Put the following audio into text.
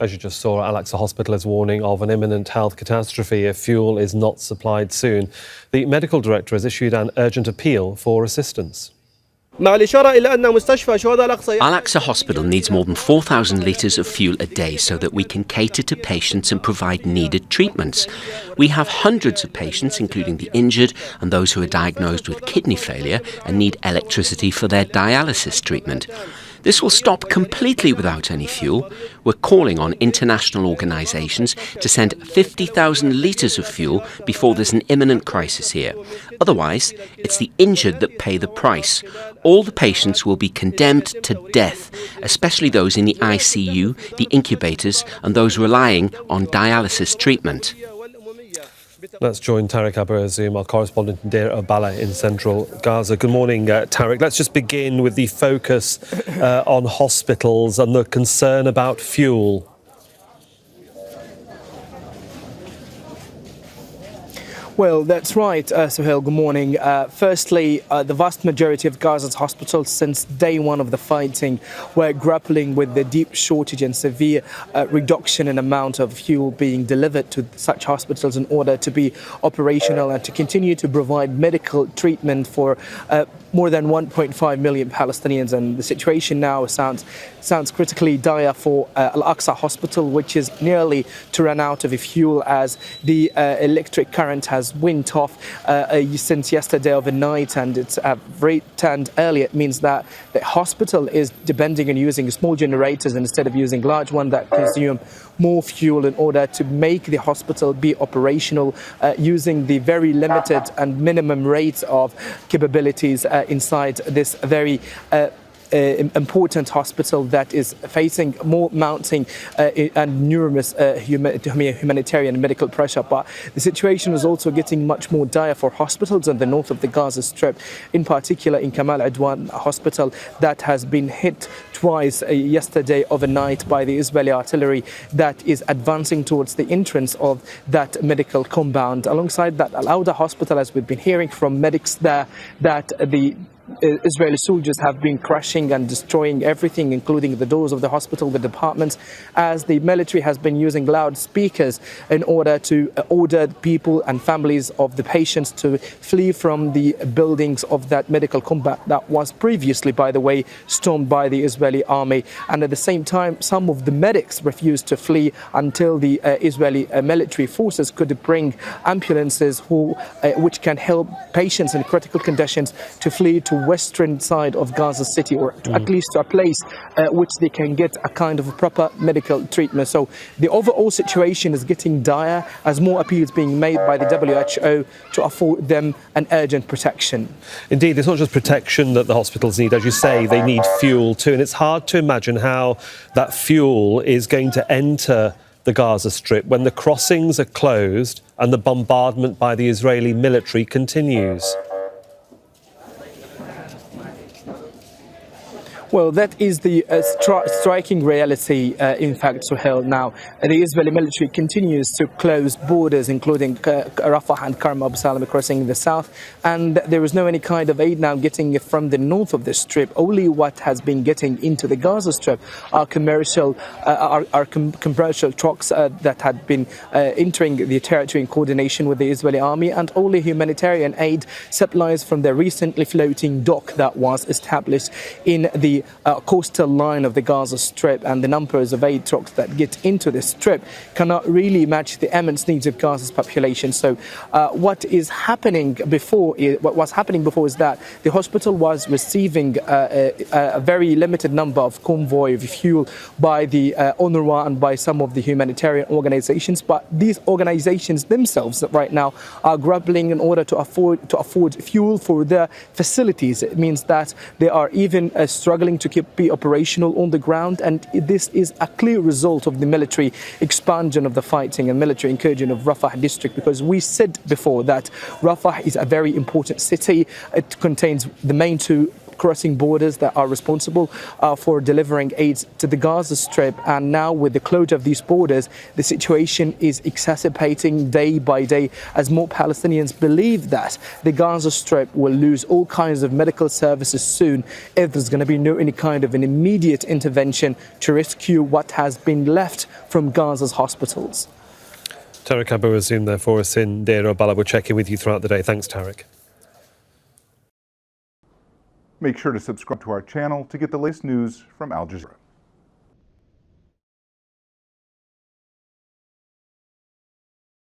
As you just saw, Al-Aqsa Hospital is warning of an imminent health catastrophe if fuel is not supplied soon. The medical director has issued an urgent appeal for assistance. Al-Aqsa Hospital needs more than 4,000 litres of fuel a day so that we can cater to patients and provide needed treatments. We have hundreds of patients, including the injured and those who are diagnosed with kidney failure and need electricity for their dialysis treatment. This will stop completely without any fuel. We're calling on international organisations to send 50,000 litres of fuel before there's an imminent crisis here. Otherwise, it's the injured that pay the price. All the patients will be condemned to death, especially those in the ICU, the incubators, and those relying on dialysis treatment. Let's join Tareq Azzoum, our correspondent in Deir, el-Balah in central Gaza. Good morning, Tareq. Let's just begin with the focus on hospitals and the concern about fuel. Well, that's right, Suhail. Good morning. Firstly, the vast majority of Gaza's hospitals since day one of the fighting were grappling with the deep shortage and severe reduction in amount of fuel being delivered to such hospitals in order to be operational and to continue to provide medical treatment for more than 1.5 million Palestinians. And the situation now sounds critically dire for Al-Aqsa Hospital, which is nearly to run out of fuel as the electric current has went off since yesterday overnight, and it's returned earlier. It means that the hospital is depending on using small generators instead of using large ones that consume more fuel in order to make the hospital be operational, using the very limited and minimum rates of capabilities inside this very important hospital that is facing more mounting and numerous humanitarian medical pressure. But the situation is also getting much more dire for hospitals in the north of the Gaza Strip, in particular in Kamal Adwan Hospital, that has been hit twice yesterday overnight by the Israeli artillery that is advancing towards the entrance of that medical compound. Alongside that, al-Awda Hospital, as we've been hearing from medics there, that the Israeli soldiers have been crashing and destroying everything, including the doors of the hospital, the departments, as the military has been using loudspeakers in order to order people and families of the patients to flee from the buildings of that medical compound that was previously, by the way, stormed by the Israeli army. And at the same time, some of the medics refused to flee until the Israeli military forces could bring ambulances which can help patients in critical conditions to flee to western side of Gaza City, or at least to a place which they can get a kind of proper medical treatment. So the overall situation is getting dire as more appeals being made by the WHO to afford them an urgent protection. Indeed, it's not just protection that the hospitals need. As you say, they need fuel too, and it's hard to imagine how that fuel is going to enter the Gaza Strip when the crossings are closed and the bombardment by the Israeli military continues. Well, that is the striking reality, in fact, Suhail. Now, the Israeli military continues to close borders, including Rafah and Karm Abu Salam crossing the south, and there is no any kind of aid now getting from the north of the Strip. Only what has been getting into the Gaza Strip are commercial trucks that had been entering the territory in coordination with the Israeli army, and only humanitarian aid supplies from the recently floating dock that was established in the coastal line of the Gaza Strip. And the numbers of aid trucks that get into the Strip cannot really match the immense needs of Gaza's population. So what was happening before is that the hospital was receiving a very limited number of convoy of fuel by the UNRWA and by some of the humanitarian organizations, but these organizations themselves right now are grappling in order to afford fuel for their facilities. It means that they are even struggling to be operational on the ground, and this is a clear result of the military expansion of the fighting and military incursion of Rafah district, because we said before that Rafah is a very important city. It contains the main two crossing borders that are responsible for delivering aid to the Gaza Strip. And now with the closure of these borders, the situation is exacerbating day by day as more Palestinians believe that the Gaza Strip will lose all kinds of medical services soon if there's going to be no any kind of an immediate intervention to rescue what has been left from Gaza's hospitals. Tareq Azzoum there for us in Deir al-Balah. We'll check in with you throughout the day. Thanks, Tareq. Make sure to subscribe to our channel to get the latest news from Al Jazeera.